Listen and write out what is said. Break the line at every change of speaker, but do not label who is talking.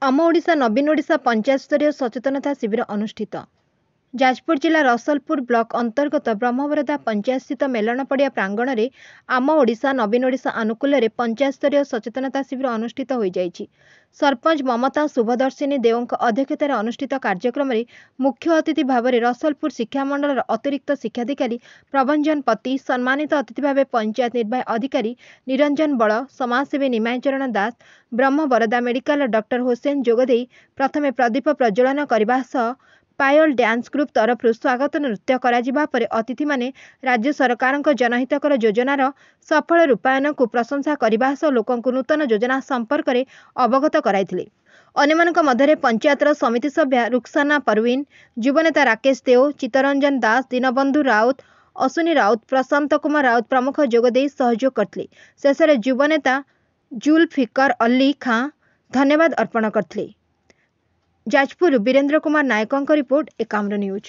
आम ओडिशा नवीन ओडिशा पंचायत स्तरीय सचेतनता शिविर अनुष्ठित। जाजपुर जिला रसलपुर ब्लॉक अंतर्गत ब्रह्मवरदा पंचायत स्थित मेलन पड़िया प्रांगण में आम ओडिशा नवीन ओडिशा अनुकूल में पंचायत स्तरीय सचेतनता शिविर अनुष्ठित हो जाइछि। सरपंच ममता शुभदर्शिनी देवଙ୍କ अध्यक्षतार अनुष्ठित कार्यक्रम में मुख्य अतिथि भाव में रसलपुर शिक्षा मंडल अतिरिक्त शिक्षाधिकारी प्रभंजन पति, सम्मानित अतिथि भाव पंचायत निर्वाही अधिकारी निरंजन बड़, समाजसेवी निमायचरण दास, ब्रह्मवरदा मेडिकल डॉक्टर हुसैन जोगदे प्रथमे प्रदीप प्रज्वलन करने सह पायल डांस ग्रुप तरफ स्वागत नृत्य करा परे अतिथि माने राज्य सरकार जनहितकर योजनार सफल रूपायन को प्रशंसा करने सह लोकंकु नूतन योजना संपर्क में अवगत कराइथिले। अन्यमानक मध्य पंचायतर समिति सभ्या रुक्साना परवीन, युवनेता राकेश देव, चित्तरंजन दास, दीनबंधु राउत, अश्विनी राउत, प्रशांत कुमार राउत प्रमुख जोगदे सहयोग करथिले। शेष में युवनेता जुल्फिकर अली खां धन्यवाद अर्पण करथिले। जाजपुर वीरेंद्र कुमार नायकों रिपोर्ट एकाम्र न्यूज।